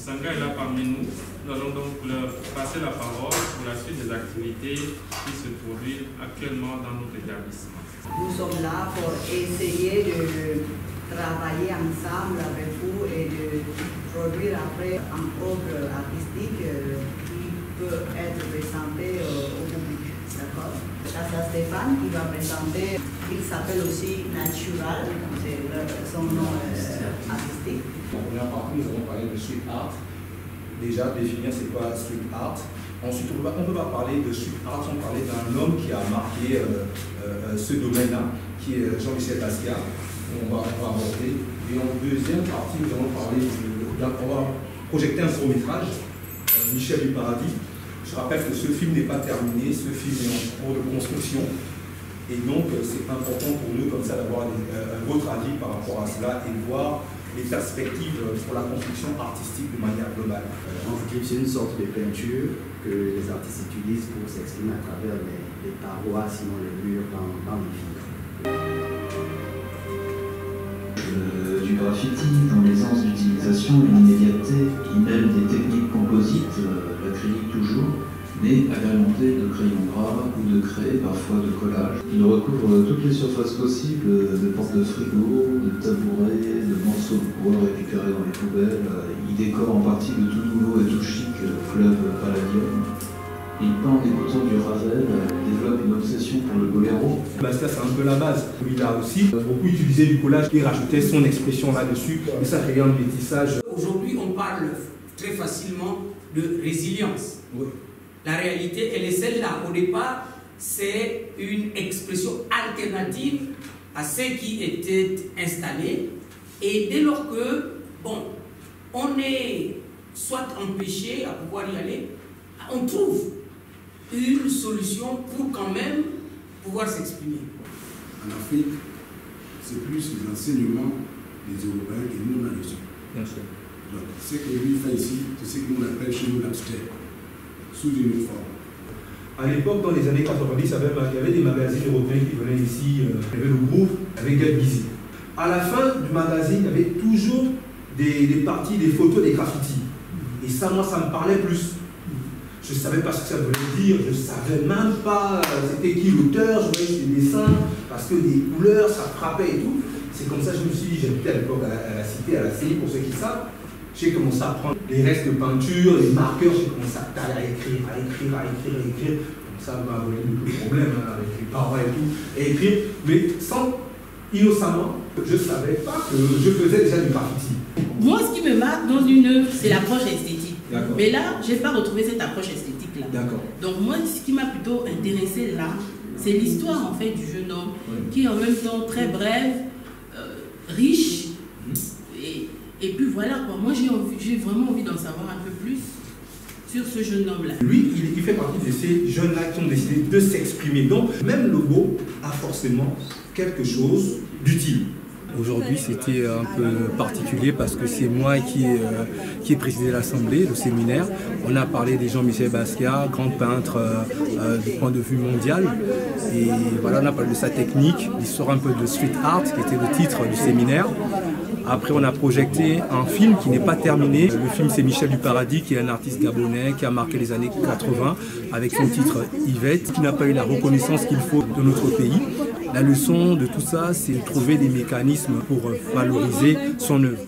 Sanga est là parmi nous. Nous allons donc leur passer la parole pour la suite des activités qui se produisent actuellement dans notre établissement. Nous sommes là pour essayer de travailler ensemble avec vous et de produire après une œuvre artistique qui peut être présentée au public. D'accord? Là, c'est Stéphane qui va présenter. Il s'appelle aussi Natural, c'est son nom artistique. En première partie, nous allons parler de street art. Déjà, définir c'est quoi street art. Ensuite, on ne peut pas parler de street art sans parler d'un homme qui a marqué ce domaine-là, qui est Jean-Michel Basquiat. On va aborder. Et en deuxième partie, nous allons parler on va projeter un court-métrage, Michel du Paradis. Je rappelle que ce film n'est pas terminé, ce film est en cours de construction. Et donc, c'est important pour nous, comme ça, d'avoir votre avis par rapport à cela et voir les perspectives pour la construction artistique de manière globale. C'est une sorte de peinture que les artistes utilisent pour s'exprimer à travers les parois, sinon les murs, dans les vitres. Du graffiti dans l'aisance d'utilisation et l'immédiateté qui mêle des techniques composites, l'acrylique toujours, mais agrémenté de crayons gras ou de craie, parfois de collage. Il recouvre toutes les surfaces possibles, de portes de frigo, de tabourets, de morceaux de bois récupérés dans les poubelles. Il décore en partie le tout nouveau et tout chic fleuve Palladium. Il peint en écoutant du Ravel, développe une obsession pour le boléro. Basquiat, c'est un peu la base. Il a aussi beaucoup utilisé du collage et rajoutait son expression là-dessus. Et ça crée un métissage. Aujourd'hui, on parle très facilement de résilience. Oui. La réalité, elle est celle-là. Au départ, c'est une expression alternative à ce qui était installé. Et dès lors que, bon, on est soit empêché à pouvoir y aller, on trouve une solution pour quand même pouvoir s'exprimer. En Afrique, c'est plus les enseignements des Européens que nous on a reçus. Bien sûr. Donc, ce que lui fait ici, c'est ce que nous appelle chez nous l'abstrait, sous une autre forme. À l'époque, dans les années 90, il y avait des magazines européens qui venaient ici. Il y avait le groupe avec Gad Busy. À la fin du magazine, il y avait toujours des parties, des photos, des graffitis. Et ça, moi, ça me parlait plus. Je ne savais pas ce que ça voulait dire, je ne savais même pas c'était qui l'auteur, je voyais ses dessins, parce que des couleurs, ça frappait et tout. C'est comme ça que je me suis dit, j'habitais à l'époque à la cité, à la CI, pour ceux qui savent. J'ai commencé à prendre les restes de peinture, les marqueurs, j'ai commencé à écrire. Comme ça, m'a volé beaucoup de problèmes avec les parents et tout, et écrire, mais sans, innocemment, je ne savais pas que je faisais déjà du graffiti. Moi, ce qui me marque dans une œuvre, c'est l'approche esthétique. Mais là, je n'ai pas retrouvé cette approche esthétique-là. Donc moi, ce qui m'a plutôt intéressé là, c'est l'histoire en fait du jeune homme, qui est en même temps très brève, riche, et puis voilà quoi. Moi, j'ai vraiment envie d'en savoir un peu plus sur ce jeune homme-là. Lui, il fait partie de ces jeunes-là qui ont décidé de s'exprimer. Donc, même le mot a forcément quelque chose d'utile. Aujourd'hui, c'était un peu particulier parce que c'est moi qui ai présidé l'Assemblée, le séminaire. On a parlé des Jean-Michel Basquiat, grand peintre du point de vue mondial. Et voilà, on a parlé de sa technique, l'histoire un peu de street art, qui était le titre du séminaire. Après, on a projeté un film qui n'est pas terminé. Le film, c'est Michel du Paradis, qui est un artiste gabonais, qui a marqué les années 80, avec son titre Yvette, qui n'a pas eu la reconnaissance qu'il faut de notre pays. La leçon de tout ça, c'est de trouver des mécanismes pour valoriser son œuvre.